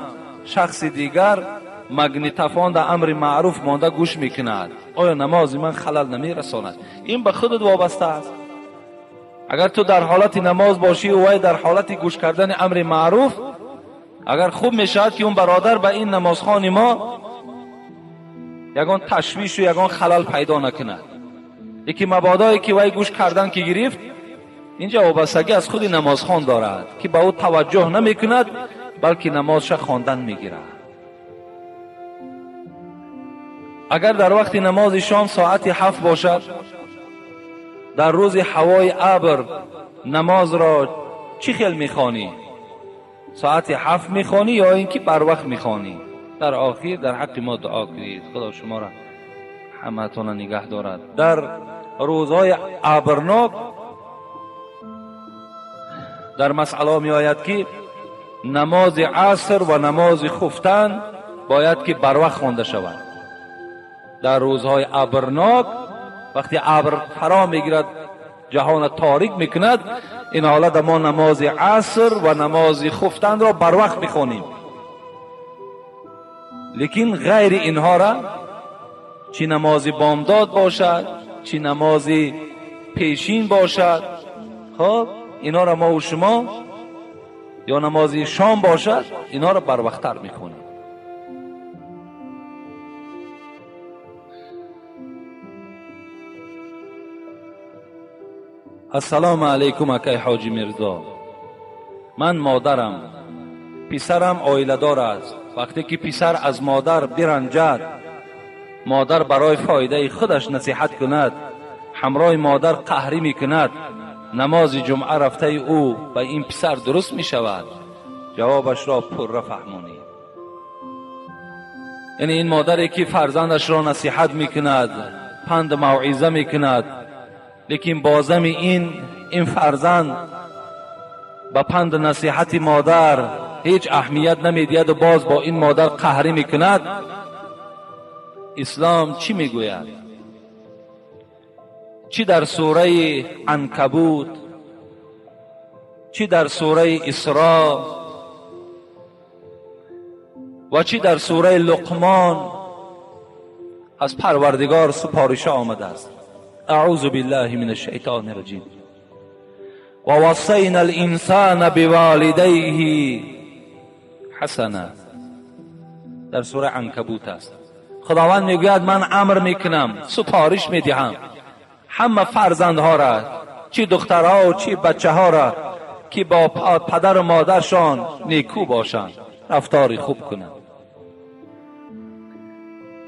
شخص دیگر مگنیتوفون در امر معروف مانده گوش میکند، آیا نماز من خلل نمیرساند؟ این به خودت وابسته است. اگر تو در حالت نماز باشی و وی در حالت گوش کردن امر معروف، اگر خوب میشود که اون برادر به این نمازخوان ما یگان تشویش و یگان خلل پیدا نکند. یکی مبادایی که وی گوش کردن که گرفت، اینجا وابستگی از خود نمازخوان دارد که به او توجه نمی کند بلکه نمازش خواندن میگیرد. اگر در وقت نماز شام ساعت 7 باشد، در روز هوای ابر نماز را چی خیل میخوانی؟ ساعت 7 میخوانی یا اینکه بر وقت میخوانی؟ در آخر در حق ما دعا کنید خدا شما را همتون نگه دارد. در روزهای ابرناک در مسئله می آید که نماز عصر و نماز خفتن باید که بر وقت خوانده شود. در روزهای ابرناک وقتی ابر فرا میگیرد جهان تاریک میکند، این حالت ما نماز عصر و نماز خفتن را بر وقت میخوانیم. لیکن غیر اینها را، چی نماز بامداد باشد چی نماز پیشین باشد، خب اینا را ما و شما یا نماز شام باشد، اینا را بر وقت‌تر میخوانیم. السلام علیکم اکای حاجی میرزا، من مادرم، پسرم آیله دار است. وقتی که پسر از مادر برنجد، مادر برای فایده خودش نصیحت کند، همراه مادر قهری میکند، نماز جمعه رفته او به این پسر درست میشود؟ جوابش را پره فهمونید. یعنی این مادری که فرزندش را نصیحت میکند، پند موعظه میکند، لیکن بازم این فرزند با پند نصیحت مادر هیچ اهمیت نمیدهد و باز با این مادر قهری میکند، اسلام چی میگوید؟ چی در سوره عنکبوت، چی در سوره اسراء و چی در سوره لقمان از پروردگار سپارش آمده است؟ اعوذ بالله من الشیطان الرجیم. و وصینا الانسان بوالدیه حسنا، در سوره عنکبوت است. خداوند میگوید من امر میکنم، سپارش میدهم همه فرزندها را، چی دخترها و چی بچه ها را، که با پدر و مادرشان نیکو باشند، رفتار خوب کنند.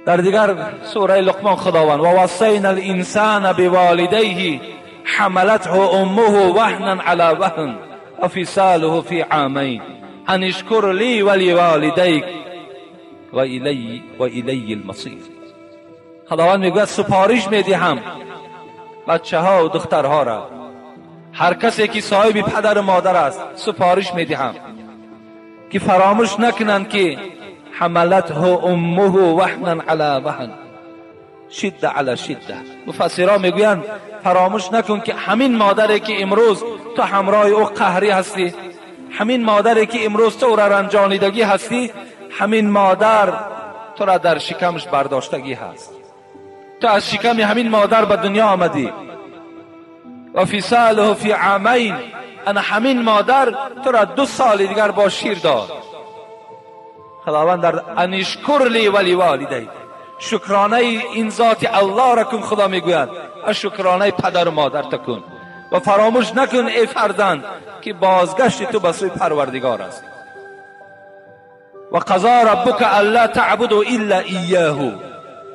در دیگر سوره لقمان خداوند و وصینا الانسان بوالدیه حملته امه وهنا علی وهن و فصاله فی عامین ان اشکر لی ولوالدیک و الی المصیر. خداوند میگوید سپارش میدهم بچه ها و دخترها را، هر کسی که صاحب پدر و مادر است سپارش میدهم که فراموش نکنند که حملته امه وهنا علی وهن شده علی شده. مفسران میگویند فراموش نکن که همین مادری که امروز تو همراه او قهری هستی، همین مادری که امروز تو را رنجانیدگی هستی، همین مادر تو را در شکمش برداشتگی هست. تو از شکم همین مادر به دنیا آمدی. و فصاله فی عامین، ان همین مادر تو را 2 سال دیگر با شیر داد. خداوند در ان اشکر لی ولوالدیک، شکرانه این ذات الله را کن. خدا میگوید از شکرانه پدر و مادر تکن و فراموش نکن ای فرزند که بازگشت تو به سوی پروردگار است. و قضا ربک الا تعبدوا الا ایاه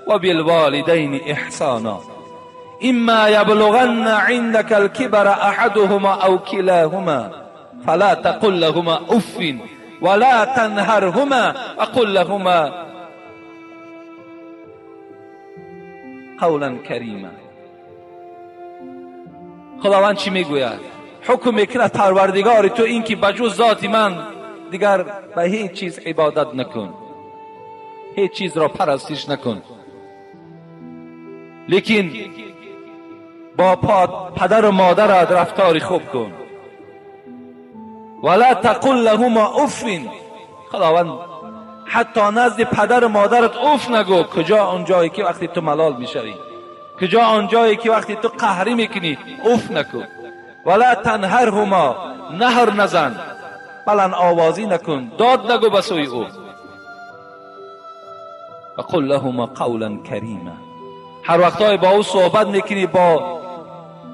و بالوالدین احسانا اما یبلغن عندك الكبر احدهما او كلاهما فلا تقل لهما اف ولا تنهرهما وقل لهما قولا کریما. خداوند چی میگوید؟ حکم میکند پروردگار تو این که بجز ذات من دیگر به هیچ چیز عبادت نکن، هیچ چیز را پرستش نکن. لیکن با پدر و مادرت رفتاری خوب کن. ولا تقل لهما اف، خداوند حتی نزد پدر و مادرت اف نگو. کجا اونجایی که وقتی تو ملال میشوی، کجا اونجایی که وقتی تو قهری میکنی اف نکن. ولا تنهرهما، نهر نزن، بلند آوازی نکن، داد نگو به سوی او. وقل لهما قولا کریما، هر وقتای با او صحبت میکنی با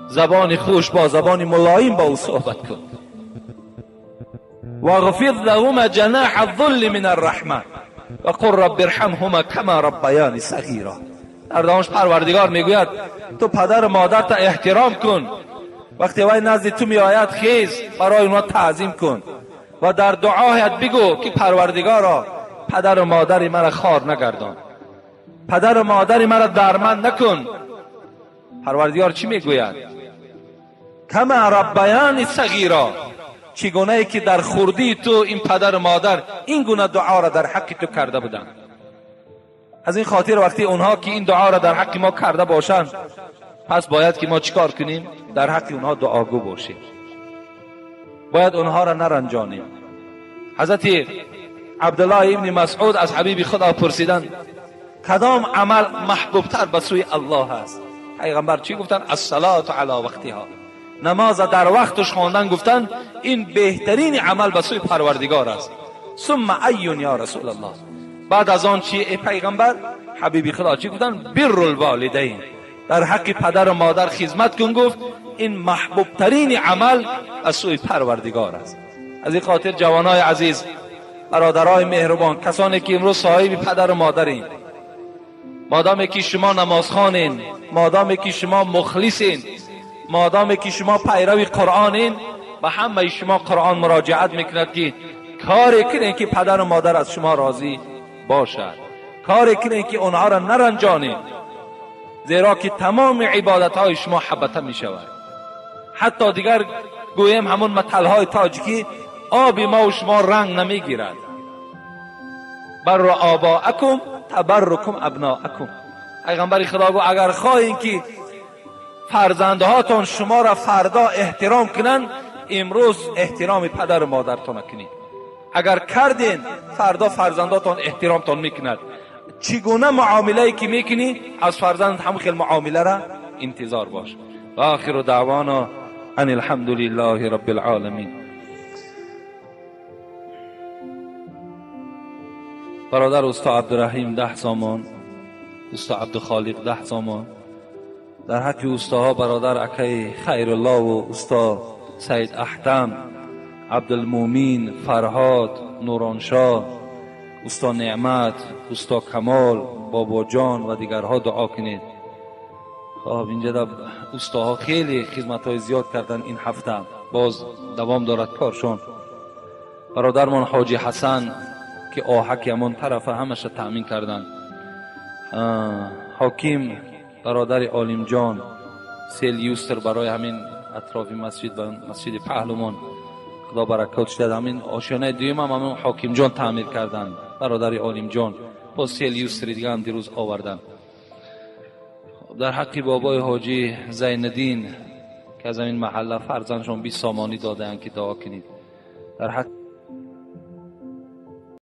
زبان خوش، با زبان ملایم با او صحبت کن. واغفض لهما جناح الذل من الرحمه وقل رب ارحمهما كما ربياني صغيرا. در دامش پروردگار میگوید تو پدر و مادرت احترام کن، وقتی وای نزد تو می آید خیز برای اونها تعظیم کن و در دعایت بگو که پروردگارا پدر و مادری مرا خوار نگردان، پدر و مادری مرا درمند نکن. پروردگار چی میگوید؟ کما ربیانی صغیرا، چگونه ای که در خردی تو این پدر و مادر این گونه دعا را در حق تو کرده بودند. از این خاطر وقتی اونها که این دعا را در حق ما کرده باشند، پس باید که ما چیکار کنیم؟ در حق اونها دعاگو باشیم، باید اونها را نرنجانیم. حضرت عبدالله ابن مسعود از حبیب خدا پرسیدند کدام عمل محبوبتر به سوی الله است؟ پیغمبر چی گفتن؟ الصلاة علی وقتها، نماز در وقتش خواندن. گفتن این بهترین عمل به سوی پروردگار است. ثم ایون یا رسول الله، بعد از آن چی ای پیغمبر؟ حبیب خدا چی گفتن؟ بر الوالدین، در حق پدر و مادر خدمت کن. گفت این محبوب ترین عمل از سوی پروردگار است. از این خاطر جوانای عزیز، برادرای مهربان، کسانی که امروز صاحب پدر و مادرین، مادامی که شما نمازخوانین، مادامی که شما مخلصین، مادامی که شما پیرو قرآنین، به همه شما قرآن مراجعت میکند که کاری کنین که پدر و مادر از شما راضی باشد، کاری کنین که اونها را نرنجانین، زیرا که تمام عبادت های شما حبطه می شود. حتی دیگر گویم همون مثل های تاجیکی، آب ما و شما رنگ نمی گیرد. بر آباءکم تبرکم ابناءکم. پیغمبر خدا گو اگر خواهین که فرزندهاتون شما را فردا احترام کنن، امروز احترام پدر و مادرتون کنید. اگر کردین فردا فرزنداتون احترامتون میکند. چگونه معامله که میکنی از فرزند هم خیلی معامله را انتظار باش. و آخر دعوانا ان الحمد لله رب العالمین. برادر استاد عبدالرحیم 10 سامان، استاد عبدالخالق 10 سامان. در حق استاها برادر اکی خیرالله و استاد سید احتم، عبدالمومین، فرهاد، نورانشاه، استاد نعمت، استاد کمال، بابا جان و دیگرها دعا کنید. خب اینجا استاها خیلی خدمت‌های زیاد کردن این هفته، باز دوام دارد کارشون. برادرمان حاجی حسن که آهک همون طرف همش تأمین کردن. حاکم برادر عالم جان سیلیوستر برای همین اطراف مسجد و مسجد پهلوان، خدا برکات شد. همین آشیانه دویم هم همون حاکم جان تعمیر کردن، برادر عالم جان با سیلیوستر دیگه هم دیروز آوردن. در حق بابای حاجی زیندین که از این محله فرزندشون 20 سامانی دادن که دعا کنید. در حق